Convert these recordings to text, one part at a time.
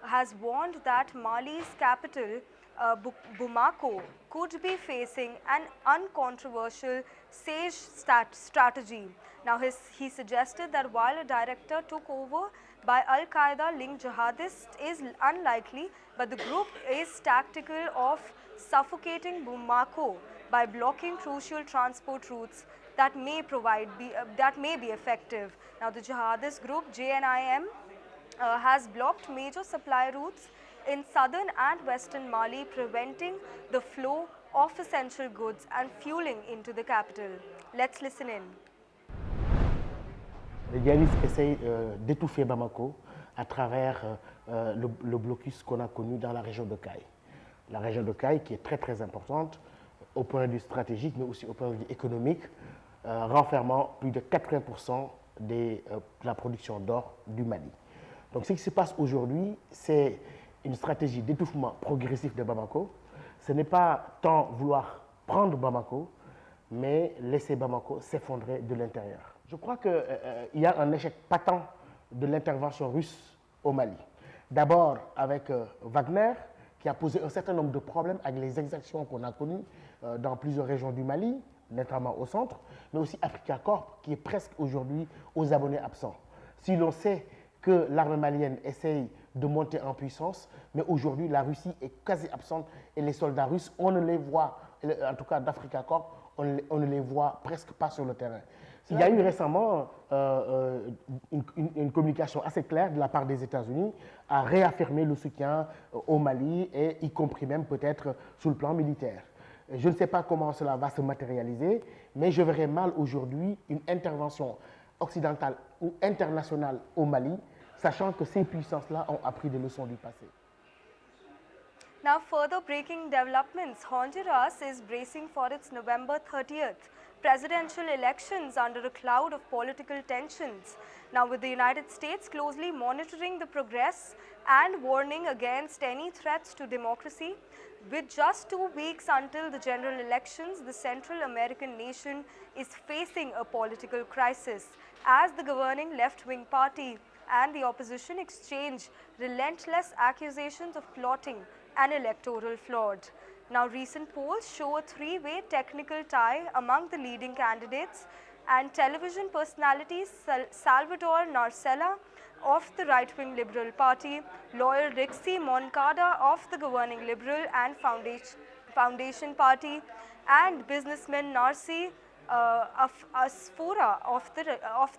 has warned that Mali's capital, Bamako, could be facing an uncontroversial siege strategy. Now, he suggested that while a director took over by Al-Qaeda-linked jihadists is unlikely, but the group is tactical of suffocating Bamako by blocking crucial transport routes that may be effective. Now, the jihadist group JNIM has blocked major supply routes in southern and western Mali, preventing the flow of essential goods and fueling into the capital. Let's listen in. Les djihadistes essayent d'étouffer Bamako à travers le blocus qu'on a connu dans la région de Caille. La région de Caille qui est très très importante au point de vue stratégique mais aussi au point de vue économique, renfermant plus de 80% de la production d'or du Mali. Donc ce qui se passe aujourd'hui, c'est une stratégie d'étouffement progressif de Bamako. Ce n'est pas tant vouloir prendre Bamako, mais laisser Bamako s'effondrer de l'intérieur. Je crois qu'il y a un échec patent de l'intervention russe au Mali. D'abord avec Wagner, qui a posé un certain nombre de problèmes avec les exactions qu'on a connues dans plusieurs régions du Mali, notamment au centre, mais aussi Africa Corp, qui est presque aujourd'hui aux abonnés absents. Si l'on sait que l'armée malienne essaye de monter en puissance, mais aujourd'hui la Russie est quasi absente et les soldats russes, on ne les voit, en tout cas d'Africa Corp, on ne les voit presque pas sur le terrain. Il y a eu récemment une communication assez claire de la part des États-Unis à réaffirmer le soutien au Mali, et y compris même peut-être sur le plan militaire. Je ne sais pas comment cela va se matérialiser, mais je verrais mal aujourd'hui une intervention occidentale ou internationale au Mali, sachant que ces puissances-là ont appris des leçons du passé. Now, further breaking developments. Honduras is bracing for its November 30th presidential elections under a cloud of political tensions. Now, with the United States closely monitoring the progress and warning against any threats to democracy, with just 2 weeks until the general elections, the Central American nation is facing a political crisis as the governing left-wing party and the opposition exchange relentless accusations of plotting an electoral fraud. Now, recent polls show a three-way technical tie among the leading candidates, and television personalities Salvador Narcella of the right-wing Liberal Party, lawyer Rixi Moncada of the governing Liberal and Foundation Party, and businessman Narci Asfoura of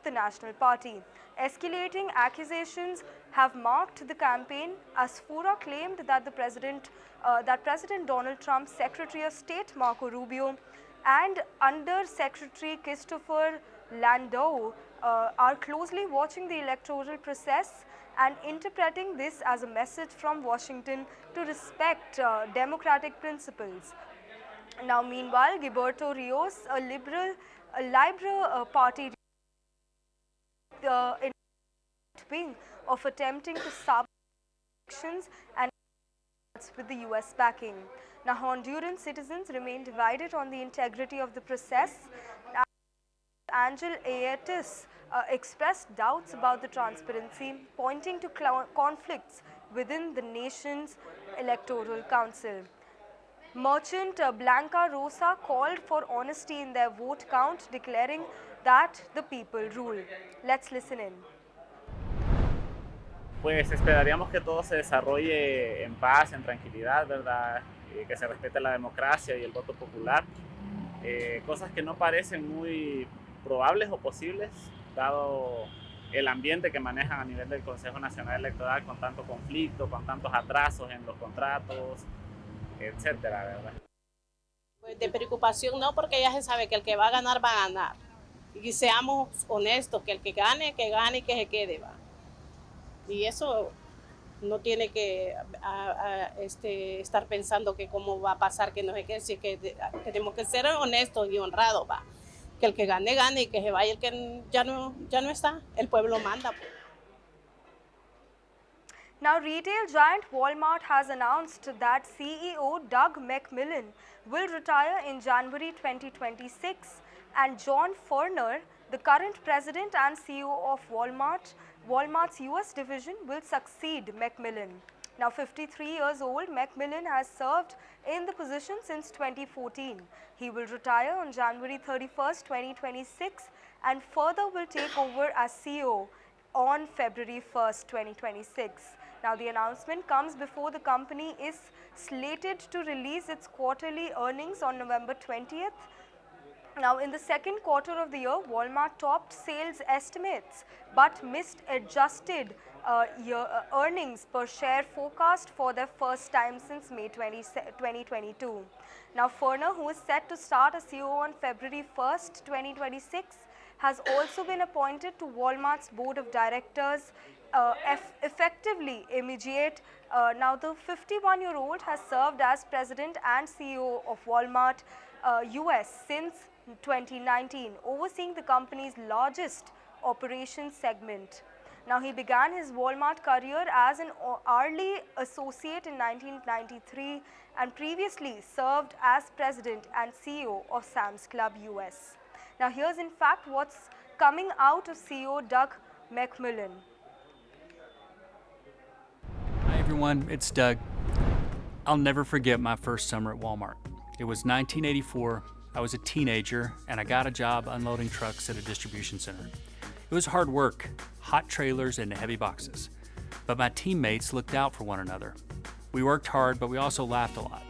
the National Party. Escalating accusations have marked the campaign. Asfoura claimed that President Donald Trump's Secretary of State Marco Rubio and Under Secretary Christopher Landau are closely watching the electoral process and interpreting this as a message from Washington to respect democratic principles. Now, meanwhile, Gilberto Rios, a Liberal Party in wing of attempting to sabotage elections and with the US backing. Now, Honduran citizens remain divided on the integrity of the process. Angel Aetis expressed doubts about the transparency, pointing to conflicts within the nation's electoral council. Merchant Blanca Rosa called for honesty in their vote count, declaring that the people rule. Let's listen in. Pues esperaríamos que todo se desarrolle en paz, en tranquilidad, ¿verdad? Que se respete la democracia y el voto popular. Cosas que no parecen muy probables o posibles, dado el ambiente que manejan a nivel del Consejo Nacional Electoral, con tanto conflicto, con tantos atrasos en los contratos, etcétera, ¿verdad? Pues de preocupación no, porque ya se sabe que el que va a ganar, va a ganar. Y seamos honestos, que el que gane y que se quede, va. Y eso no tiene que estar pensando que cómo va a pasar, que no sé qué, si que tenemos que ser honestos y honrados, va. Que el que gane, gane, y que se vaya el que ya no está, el pueblo manda. Now, retail giant Walmart has announced that CEO Doug McMillon will retire in January 2026, and John Furner, the current president and CEO of Walmart's US division, will succeed McMillon. Now 53 years old, Macmillan has served in the position since 2014. He will retire on January 31st, 2026 and further will take over as CEO on February 1st, 2026. Now the announcement comes before the company is slated to release its quarterly earnings on November 20th. Now, in the second quarter of the year, Walmart topped sales estimates but missed adjusted earnings per share forecast for the first time since May 2022. Now, Furner, who is set to start as CEO on February 1st, 2026, has also been appointed to Walmart's board of directors effectively immediate. Now, the 51-year-old has served as president and CEO of Walmart US since 2019, overseeing the company's largest operations segment. Now, he began his Walmart career as an hourly associate in 1993 and previously served as president and CEO of Sam's Club US. Now, here's in fact what's coming out of CEO Doug Macmillan. Hi everyone, it's Doug. I'll never forget my first summer at Walmart. It was 1984, I was a teenager, and I got a job unloading trucks at a distribution center. It was hard work, hot trailers and heavy boxes, but my teammates looked out for one another. We worked hard, but we also laughed a lot.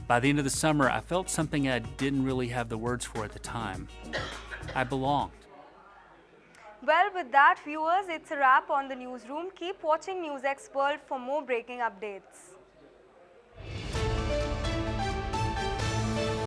By the end of the summer, I felt something I didn't really have the words for at the time. I belonged. Well, with that, viewers, it's a wrap on the newsroom. Keep watching NewsX World for more breaking updates.